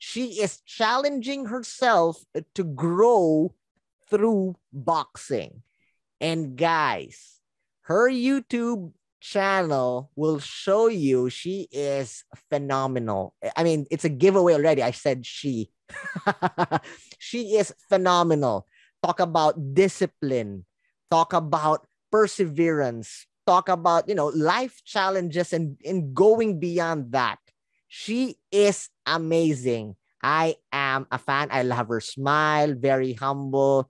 She is challenging herself to grow through boxing. And guys, her YouTube channel will show you she is phenomenal. I mean, it's a giveaway already. I said she. She is phenomenal. Talk about discipline. Talk about perseverance. Talk about, life challenges and going beyond that. She is amazing. I am a fan. I love her smile, very humble.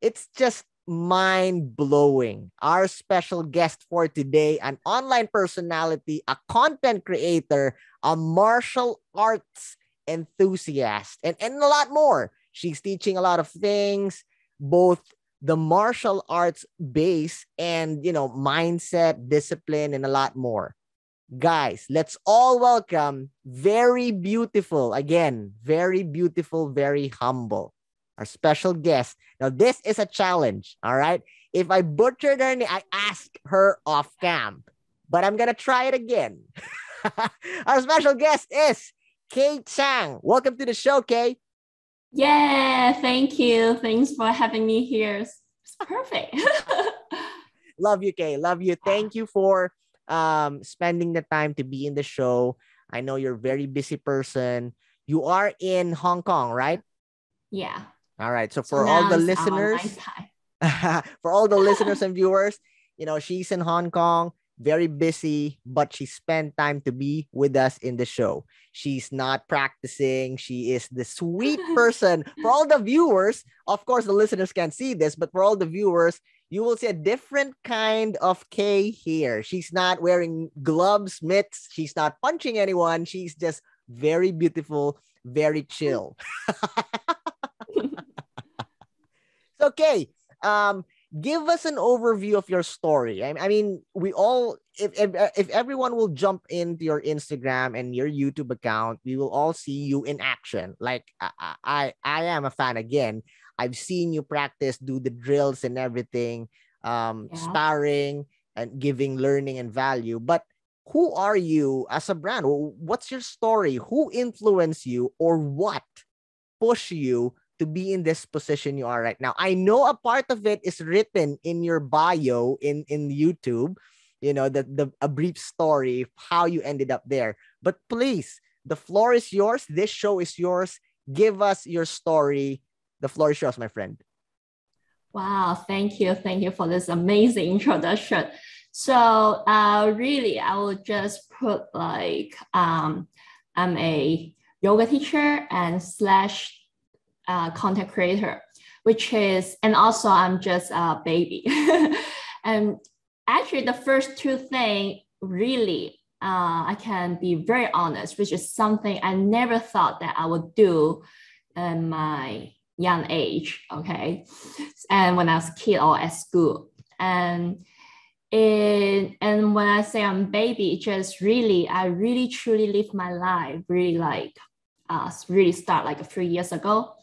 It's just mind blowing. Our special guest for today, an online personality, a content creator, a martial arts enthusiast, and a lot more. She's teaching a lot of things, both the martial arts base and, mindset, discipline, and a lot more. Guys, let's all welcome very beautiful, again, very beautiful, very humble, our special guest. Now, this is a challenge, all right? If I butchered her name, I asked her off cam, but I'm going to try it again. Our special guest is Kay Chang. Welcome to the show, Kay. Yeah, thank you. Thanks for having me here. It's perfect. Love you, Kay. Love you. Thank you for spending the time to be in the show. I know you're a very busy person. You are in Hong Kong, right? Yeah. All right. So for all the listeners, for all the listeners and viewers, she's in Hong Kong, very busy, but she spent time to be with us in the show. She's not practicing. She is the sweet person. For all the viewers, of course, the listeners can't see this, but for all the viewers, you will see a different kind of Kay here. She's not wearing gloves, mitts. She's not punching anyone. She's just very beautiful, very chill. So, Kay, give us an overview of your story. I mean, we all, if everyone will jump into your Instagram and your YouTube account, we will all see you in action. Like I am a fan again. I've seen you practice, do the drills and everything, sparring and giving learning and value. But who are you as a brand? What's your story? Who influenced you, or what pushed you to be in this position you are right now? I know a part of it is written in your bio in YouTube, a brief story of how you ended up there. But please, the floor is yours. This show is yours. Give us your story. The floor is yours, my friend. Wow, thank you. Thank you for this amazing introduction. So really, I would just put like, I'm a yoga teacher and / content creator, and also I'm just a baby. And actually the first two things really, I can be very honest, which is something I never thought that I would do in my young age, okay? And when I was a kid or at school. And when I say I'm baby, just really, I really truly live my life, really like, really start like a few years ago.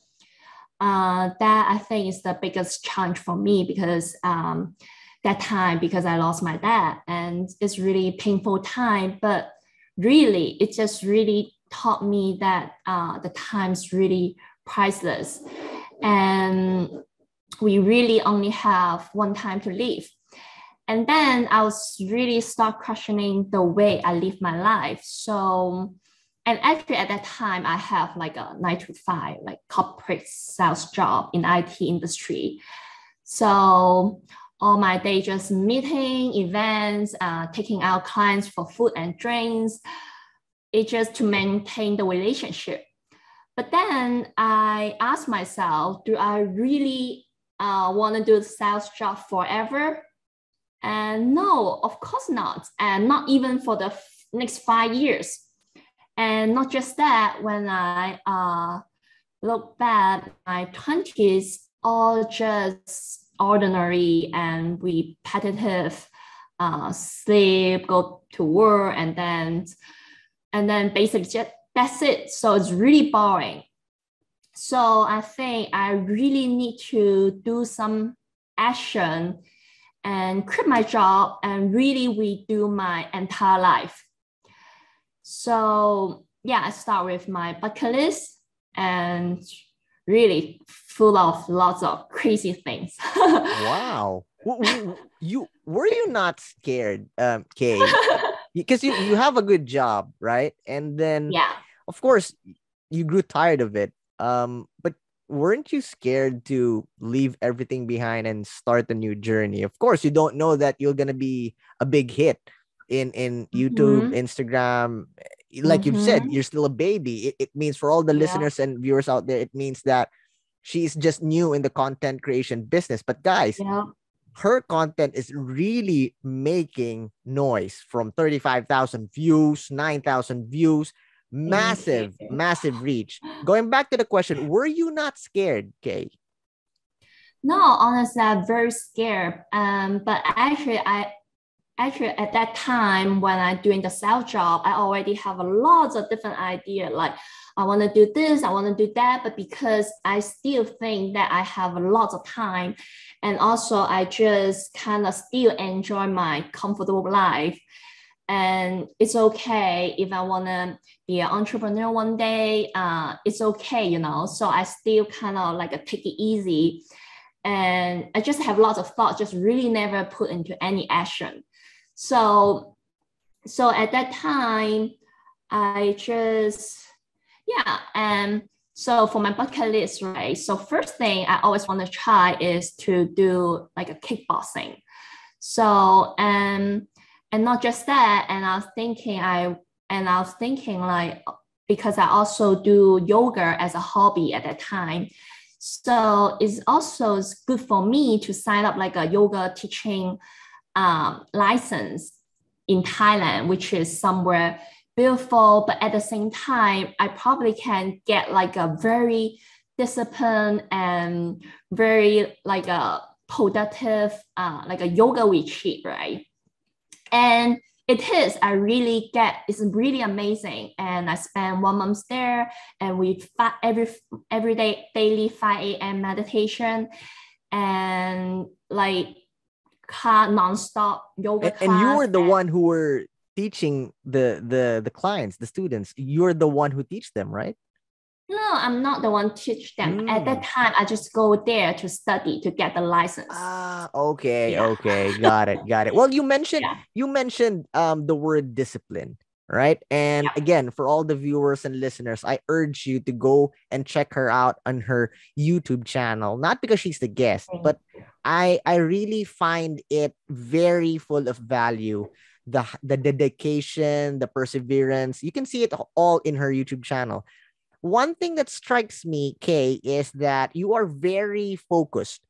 That I think is the biggest challenge for me because that time, because I lost my dad, and it's really painful time, but really it just really taught me that the time's really priceless, and we really only have one time to live. And then I was really start questioning the way I live my life. So, and actually at that time, I have like a 9 to 5, like corporate sales job in IT industry. So all my day just meeting, events, taking out clients for food and drinks. It's just to maintain the relationship. But then I asked myself, do I really want to do the sales job forever? And no, of course not. And not even for the next 5 years. And not just that, when I look back, my 20s all just ordinary and repetitive, sleep, go to work, and then basically just, that's it. So it's really boring. So I think I really need to do some action and quit my job and really redo my entire life. So yeah, I start with my bucket list and really full of lots of crazy things. Wow. You were you not scared, Kay? Because you have a good job, right? And then, Yeah. of course, you grew tired of it. But weren't you scared to leave everything behind and start a new journey? Of course, you don't know that you're gonna be a big hit in YouTube, Mm-hmm. Instagram. Like you've said, Mm-hmm. you're still a baby. It means for all the Yeah. listeners and viewers out there, it means that she's just new in the content creation business. But guys, Yeah. her content is really making noise from 35,000 views, 9,000 views, Thank you. massive, massive reach. Going back to the question, were you not scared, Kay? No, honestly, I'm very scared. But actually at that time when I'm doing the sales job, I already have a lot of different ideas. Like I want to do this, I want to do that, but because I still think that I have a lot of time, and also I just kind of still enjoy my comfortable life. And it's okay if I want to be an entrepreneur one day. It's okay, you know. So I still kind of like take it easy, and I just have lots of thoughts, just really never put into any action. So at that time, I just yeah, and so for my bucket list, right? So first thing I always want to try is to do like a kickboxing. So and not just that, and I was thinking like because I also do yoga as a hobby at that time. So it's also good for me to sign up like a yoga teaching license in Thailand, which is somewhere beautiful, but at the same time, I probably can get like a very disciplined and very like a productive, like a yoga retreat, right? And it is, I really get, it's really amazing. And I spent 1 month there, and we every day, daily 5 a.m. meditation, and like non-stop yoga And you class. were the one who were teaching the clients, the students. You're the one who teach them, right? No, I'm not the one teach them. At that Mm. time, I just go there to study to get the license. Okay, Yeah, okay. Got it, got it. Well, yeah, you mentioned the word discipline, right? And yeah. again, for all the viewers and listeners, I urge you to go and check her out on her YouTube channel. Not because she's the guest, but I really find it very full of value. The dedication, the perseverance. You can see it all in her YouTube channel. One thing that strikes me, Kay, is that you are very focused,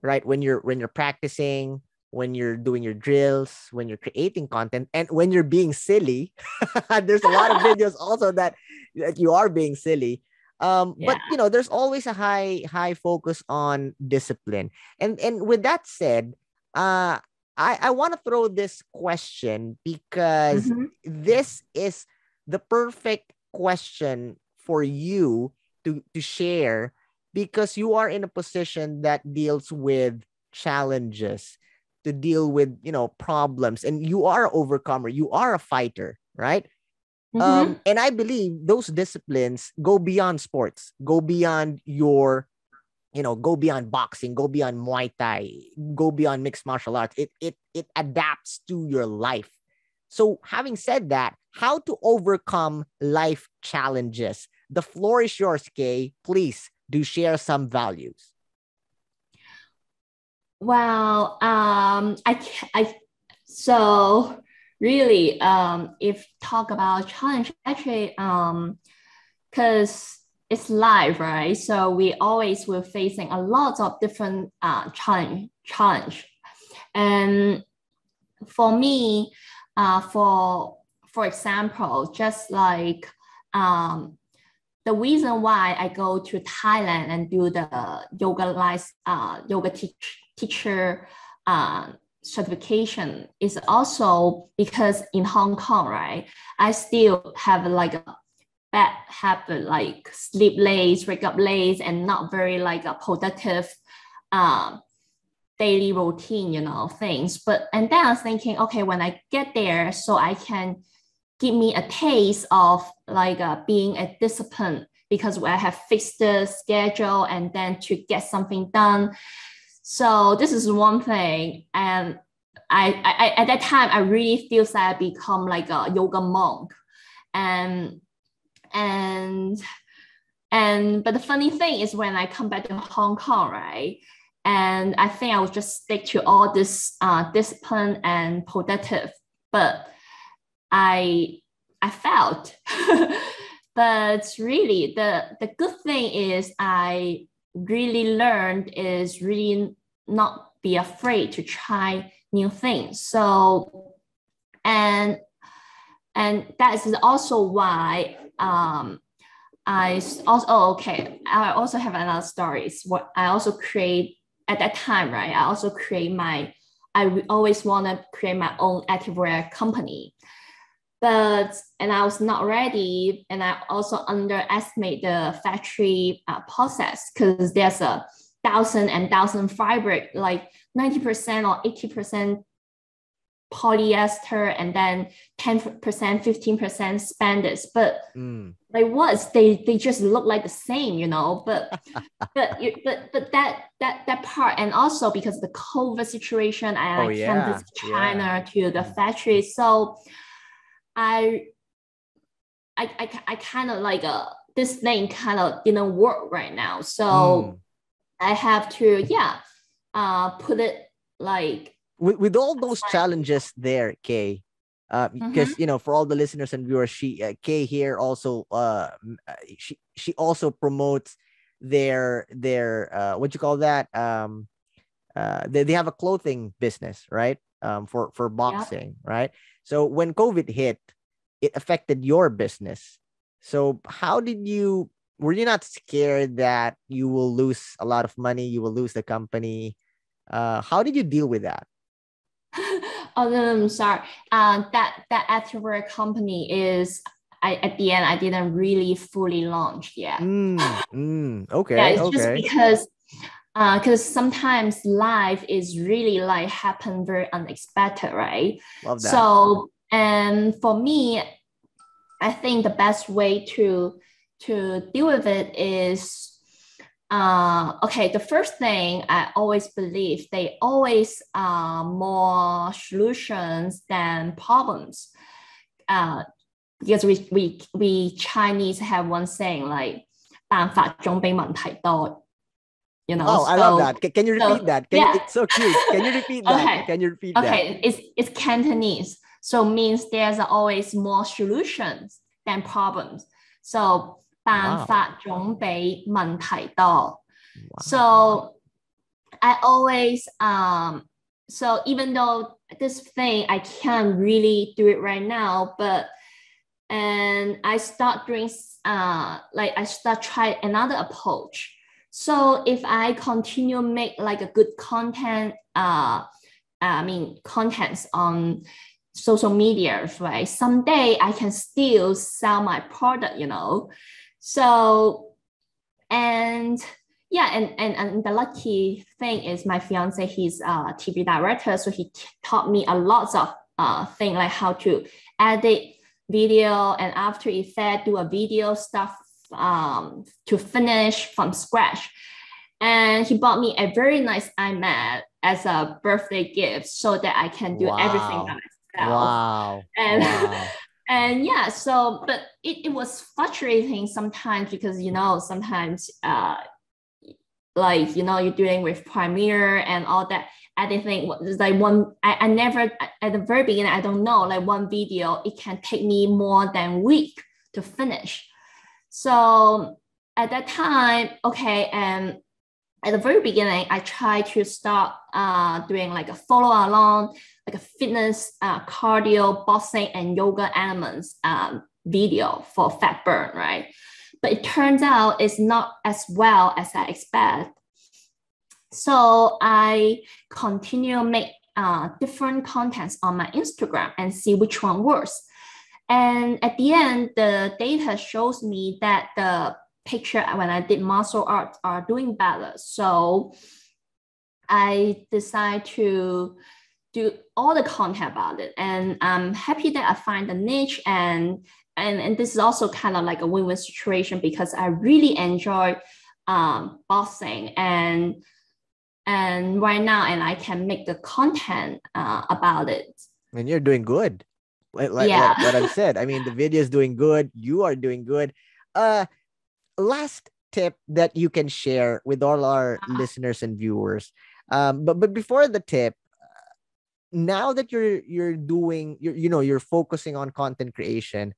right? When you're practicing, when you're doing your drills, when you're creating content, and when you're being silly. There's a lot of videos also that you are being silly. Yeah. But there's always a high focus on discipline. And with that said, I want to throw this question because Mm-hmm. this is the perfect question for you to share, because you are in a position that deals with challenges, to deal with problems, and you are an overcomer, you are a fighter, right? Mm-hmm. And I believe those disciplines go beyond sports, go beyond go beyond boxing, go beyond Muay Thai, go beyond mixed martial arts. It adapts to your life. So having said that, how to overcome life challenges? The floor is yours, Kay. Please do share some values. Well, so really, if talk about challenge, actually, because it's live, right? So we always will facing a lot of different challenge, and for me, for example, just like um, the reason why I go to Thailand and do the yoga teacher uh, certification is also because in Hong Kong, right, I still have like a bad habit, like sleep late, wake up late, and not very like a productive um, daily routine, things. But and then I was thinking, okay, when I get there, so I can give me a taste of like being a discipline, because I have fixed the schedule and then to get something done. So this is one thing. And I at that time, I really feel that I become like a yoga monk. And but the funny thing is when I come back to Hong Kong, right? And I think I would just stick to all this discipline and productive, but I felt. But really, the good thing is I really learned is really not be afraid to try new things. So, and that is also why I also have another story. What I also create at that time, right? I also I always want to create my own activewear company. And I was not ready, and I also underestimate the factory process, because there's 1,000 fabric, like 90% or 80% polyester, and then 10%, 15% spandex. But like what? They just look like the same, But that part, and also because of the COVID situation, I can't visit China to the factory, so I kind of like this thing kind of didn't work right now, so I have to put it like with all those challenges there, Kay. Because for all the listeners and viewers, Kay here also she also promotes their what you call that, they have a clothing business, right? For boxing, right? So when COVID hit, it affected your business. So how were you not scared that you will lose a lot of money, you will lose the company? How did you deal with that? Oh, no, I'm sorry. That activewear company is, at the end, I didn't really fully launch yet. Okay. Yeah, it's just because sometimes life is really like happen very unexpected, right? Love that. So, and for me, I think the best way to deal with it is, the first thing I always believe, they always are more solutions than problems. Because we Chinese have one saying like 辦法總比問題多. Oh, I love that. Can you repeat that? It's so cute. Can you repeat that? Okay. Can you repeat that? Okay, it's Cantonese, so means there's always more solutions than problems. So 辦法總比問題多. So I always so even though this thing I can't really do it right now, and I start doing I start try another approach. So if I continue make like a good content, contents on social media, right? Someday I can still sell my product, So, and the lucky thing is my fiance, he's a TV director, so he taught me a lot of things like how to edit video and After Effects, do a video stuff to finish from scratch. And he bought me a very nice iMac as a birthday gift so that I can do everything by myself. Wow. And yeah, so, but it was frustrating sometimes because, sometimes you're doing with Premiere and all that editing. Like I never, at the very beginning, I don't know, like one video, it can take me more than a week to finish. So at that time, and at the very beginning, I tried to start doing like a follow along, like a fitness, cardio, boxing, and yoga elements video for fat burn, right? But it turns out it's not as well as I expect. So I continue make different contents on my Instagram and see which one works. And at the end, the data shows me that the picture when I did martial arts are doing better. So I decide to do all the content about it. And I'm happy that I find the niche, and this is also kind of like a win-win situation because I really enjoy boxing and right now, and I can make the content about it. And you're doing good. Like Yeah. what I've said. I mean, the video is doing good. You are doing good. Last tip that you can share with all our listeners and viewers. But before the tip, now that you're doing, you're focusing on content creation,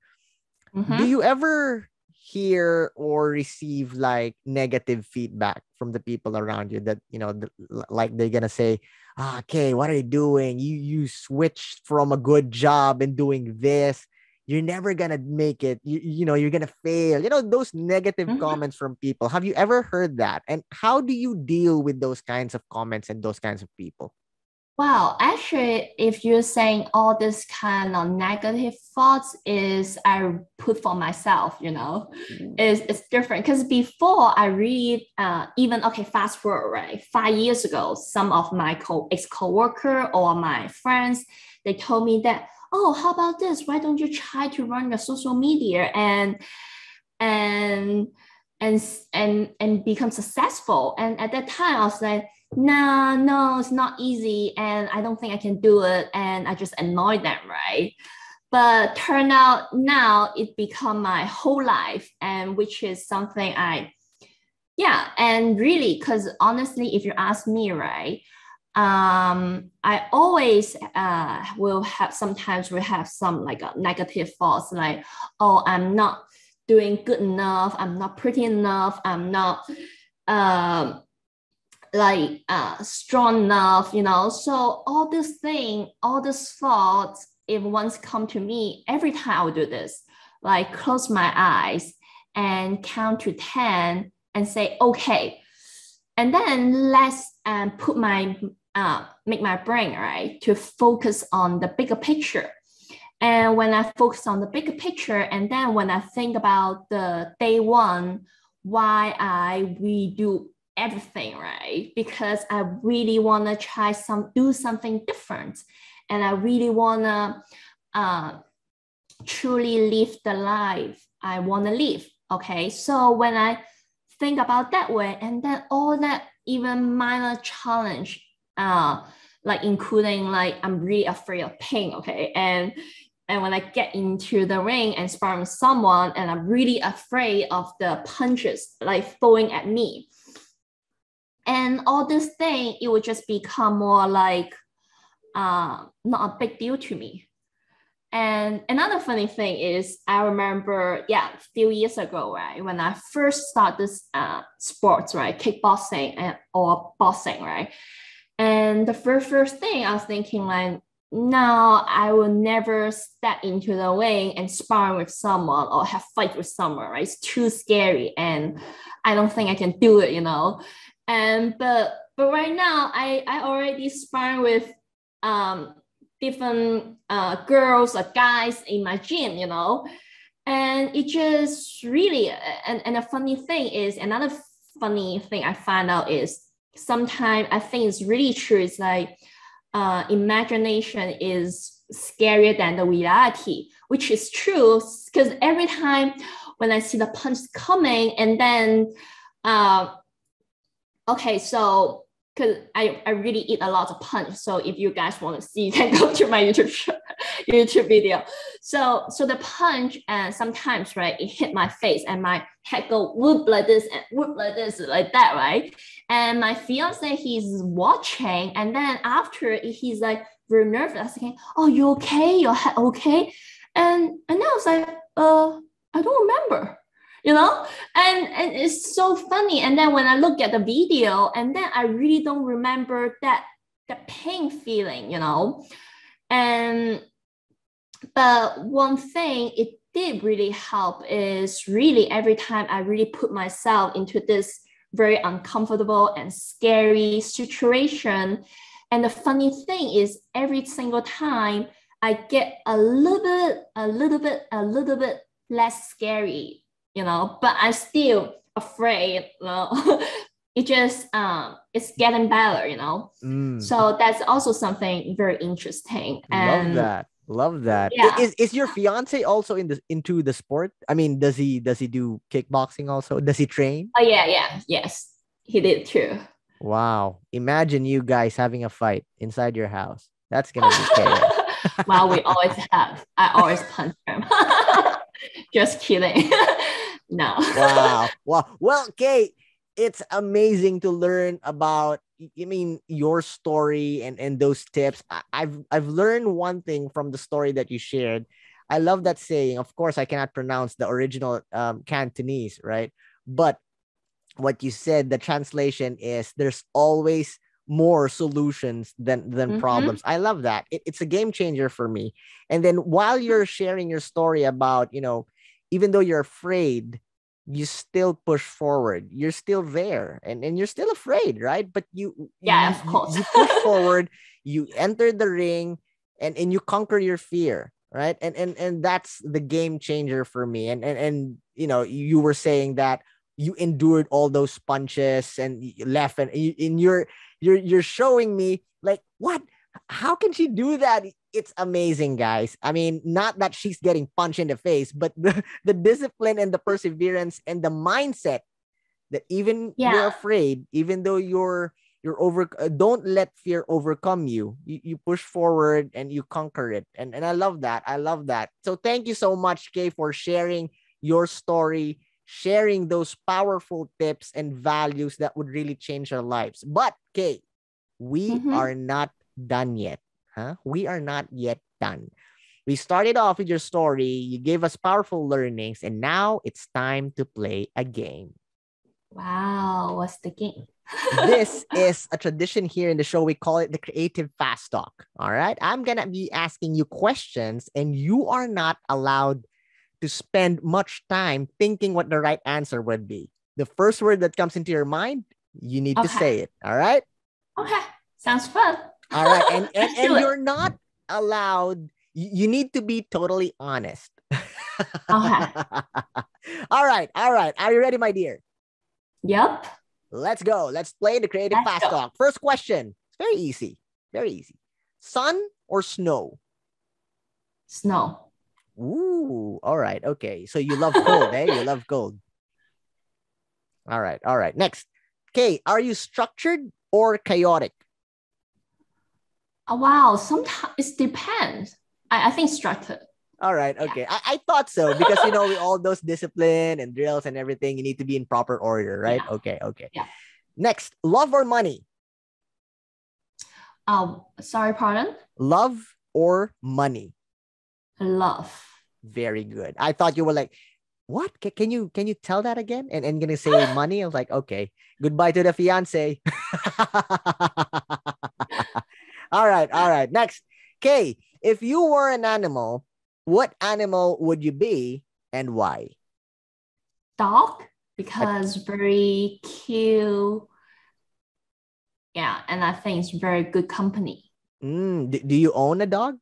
do you ever hear or receive like negative feedback from the people around you that, like they're gonna say, okay, what are you doing? You switched from a good job and doing this. You're never gonna make it. You're gonna fail. Those negative comments from people. Have you ever heard that? And how do you deal with those kinds of comments and those kinds of people? Wow, actually, if you're saying all this kind of negative thoughts is I put for myself, it's different. Because before I read, even, okay, fast forward, right? 5 years ago, some of my ex-coworker or my friends, they told me that, oh, how about this? Why don't you try to run your social media and become successful? And at that time, I was like, no, it's not easy, and I don't think I can do it, and I just annoyed them, right? But turn out now it become my whole life, and which is something and really, because honestly, if you ask me, right, I always will have some like a negative thoughts, like, oh, I'm not doing good enough, I'm not pretty enough, I'm not strong enough, so all these thoughts, if once come to me, every time I will do this, like close my eyes and count to 10 and say, okay, and then let's make my brain, right, to focus on the bigger picture. And when I focus on the bigger picture, and then when I think about the day one, why I redo everything, right? Because I really want to do something different, and I really want to truly live the life I want to live. Okay, so when I think about that way, and then all that even minor challenge, like including like I'm really afraid of pain, okay, and when I get into the ring and spar with someone, and I'm really afraid of the punches like throwing at me. And all this thing, it would just become more like not a big deal to me. And another funny thing is, I remember, a few years ago, right, when I first started this sports, right, kickboxing or boxing, right, and the first thing I was thinking, like, no, I will never step into the ring and spar with someone or have fight with someone, right? It's too scary, and I don't think I can do it, And but right now, I already spar with different girls or guys in my gym, and it just really, and the funny thing is, another funny thing I find out is, sometimes I think it's really true. It's like imagination is scarier than the reality, which is true, because every time when I see the punch coming, and then okay, so because I really eat a lot of punch, so if you guys want to see, you can go to my YouTube video. So the punch, and sometimes, right, it hit my face, and my head go whoop like this and whoop like this, like that, right? And my fiance, he's watching, and then after, he's like very nervous, asking, "Oh, you okay? Your head okay?" And I was like, I don't remember. And it's so funny. And then when I look at the video, and then I really don't remember that pain feeling, and but one thing it did really help is, really, every time I really put myself into this very uncomfortable and scary situation, and the funny thing is, every single time I get a little bit less scary, but I'm still afraid, it's getting better, you know. Mm. So that's also something very interesting. Love And that. Love that. yeah, Is your fiance also into the sport? I mean, does he do kickboxing also? Does he train? oh yeah, yes, he did too. Wow. Imagine you guys having a fight inside your house. That's gonna be chaos. Well, we always have. I always punch him. Just kidding. No. Wow. Wow. Well, Kate, it's amazing to learn about, I mean, your story and those tips. I've learned one thing from the story that you shared. I love that saying. Of course, I cannot pronounce the original Cantonese, right? But what you said, the translation is there's always more solutions than Mhm. problems. I love that. It's a game changer for me. And then while you're sharing your story about, even though you're afraid, you still push forward. You're still there, and you're still afraid, right? But you Yeah, you of you, course. you push forward, you enter the ring, and you conquer your fear, right? And that's the game changer for me. And you were saying that you endured all those punches and you left, and you're showing me like, what, how can she do that? It's amazing, guys. I mean, not that she's getting punched in the face, but the discipline and the perseverance and the mindset that even you're Yeah. afraid, even though you're over, don't let fear overcome you. You push forward and you conquer it. And I love that. I love that. So thank you so much, Kay, for sharing your story, sharing those powerful tips and values that would really change our lives. But Kay, we Mhm. are not done yet. Huh? We are not yet done. We started off with your story, you gave us powerful learnings, and now it's time to play a game. Wow, what's the game? This is a tradition here in the show. We call it the Creative Fast Talk. All right. I'm going to be asking you questions, and you are not allowed to spend much time thinking what the right answer would be. The first word that comes into your mind, you need to Okay. say it. All right. Okay. Sounds fun. All right. And and, Let's do and it. you're not allowed, you need to be totally honest. Okay. All right. All right. Are you ready, my dear? Yep. Let's go. Let's play the Creative Let's Fast go. Talk. First question. It's very easy. Very easy. Sun or snow? Snow. Ooh, all right. Okay. So you love cold, eh? You love cold. All right. All right. Next. Okay. Are you structured or chaotic? Oh, wow. Sometimes it depends. I think structured. All right. Yeah. Okay. I thought so because, with all those discipline and drills and everything, you need to be in proper order, right? Yeah. Okay. Okay. Yeah. Next. Love or money? Sorry, pardon? Love or money? Love. Very good. I thought you were like, what? Can you tell that again? And gonna say money? I was like, okay. Goodbye to the fiance. All right, all right. Next. Okay. If you were an animal, what animal would you be and why? Dog, A- because very cute. Yeah, and I think it's very good company. do you own a dog?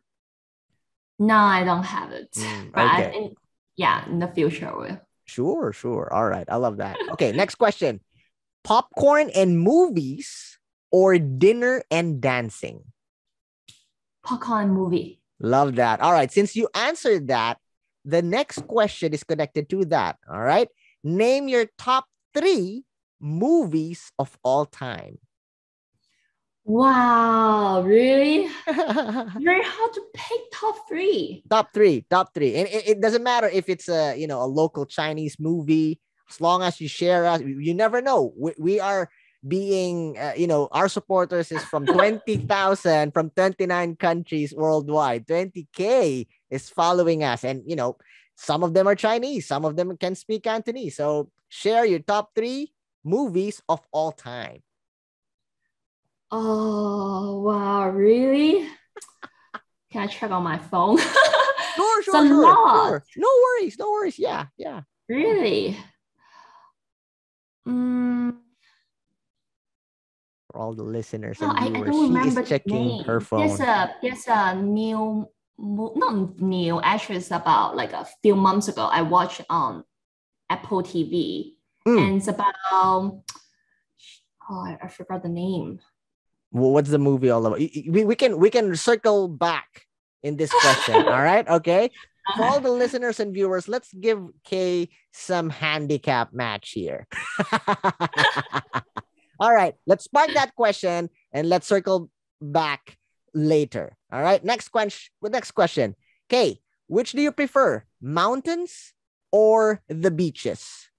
No, I don't have it. But I Okay. think, yeah, in the future I will. Sure, sure. All right. I love that. Okay, next question. Popcorn and movies or dinner and dancing? Popcorn movie. Love that. All right. Since you answered that, the next question is connected to that. All right. Name your top 3 movies of all time. Wow, really? Very hard to pick top 3. Top 3, top 3. And it doesn't matter if it's a local Chinese movie, as long as you share us. You never know. We are being, our supporters is from 20,000 from 29 countries worldwide. 20K is following us. And, some of them are Chinese. Some of them can speak Cantonese. So share your top 3 movies of all time. Oh, wow, really? Can I check on my phone? Sure, It's a sure, sure, lot. sure. No worries, no worries. Yeah, yeah. Really? Mm, For all the listeners no, and I viewers, don't she is remember the checking her name. phone. There's a new, not new, actually it's about like a few months ago. I watched on Apple TV, and it's about Oh, I forgot the name. What's the movie all about? We can circle back in this question. All right. Okay. For all the listeners and viewers, let's give Kay some handicap match here. All right. Let's spark that question and let's circle back later. All right. Next question. Kay, which do you prefer? Mountains or the beaches?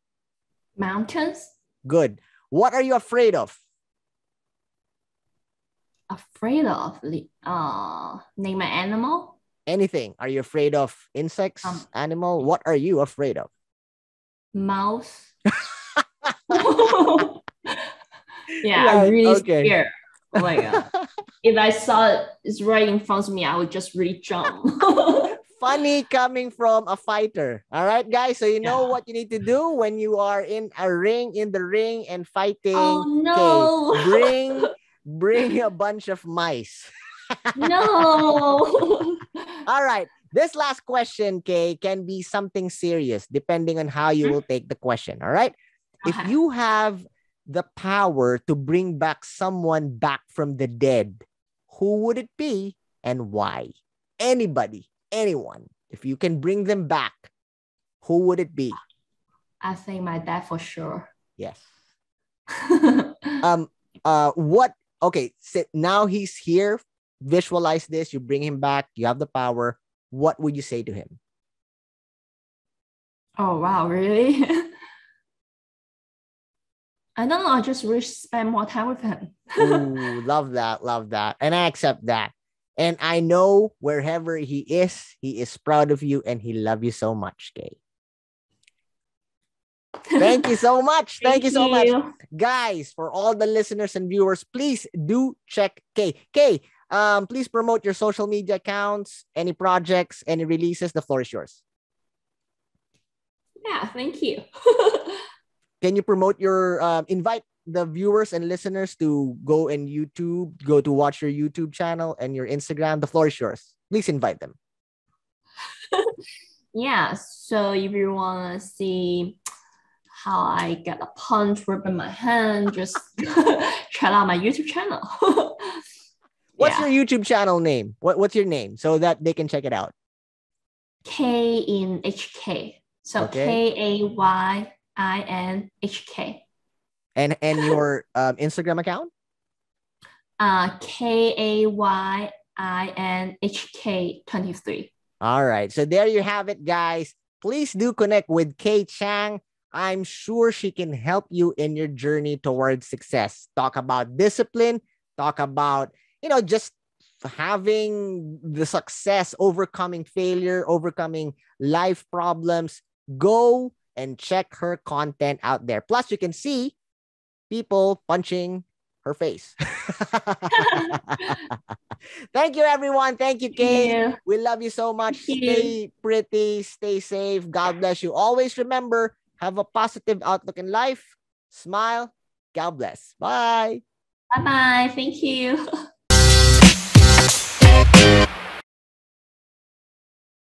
Mountains? Good. What are you afraid of? Afraid of? Name an animal? Anything. Are you afraid of insects, animal? What are you afraid of? Mouse. Yeah, I'm really scared. Oh my God. If I saw it's right in front of me, I would just really jump. Funny coming from a fighter. All right, guys. So you know what you need to do when you are in the ring and fighting. Oh no. Okay, bring a bunch of mice. No. All right. This last question, Kay, can be something serious depending on how you will take the question. All right. Okay. If you have the power to bring back someone back from the dead, who would it be and why? Anybody, anyone. If you can bring them back, who would it be? I think my dad for sure. Yes. Okay, so now he's here. Visualize this. You bring him back. You have the power. What would you say to him? Oh, wow. Really? I don't know. I just wish spend more time with him. Ooh, love that. Love that. And I accept that. And I know wherever he is proud of you and he loves you so much, Kay. Thank you so much. Thank you so much. Guys, for all the listeners and viewers, please do check Kay. Kay, please promote your social media accounts, any projects, any releases. The floor is yours. Yeah, thank you. Can you promote your, invite the viewers and listeners to go and go to watch your YouTube channel and your Instagram. The floor is yours. Please invite them. Yeah, so if you want to see how I get a punch whip in my hand, just check out my YouTube channel. What's your YouTube channel name? What's your name so that they can check it out? K in HK. So okay. KAYINHK. And your Instagram account? KAYINHK23. All right. So there you have it, guys. Please do connect with Kay Chang. I'm sure she can help you in your journey towards success. Talk about discipline. Talk about, just having the success, overcoming failure, overcoming life problems. Go and check her content out there. Plus, you can see people punching her face. Thank you, everyone. Thank you, Kay. We love you so much. Stay pretty. Stay safe. God bless you. Always remember, have a positive outlook in life. Smile. God bless. Bye. Bye-bye. Thank you.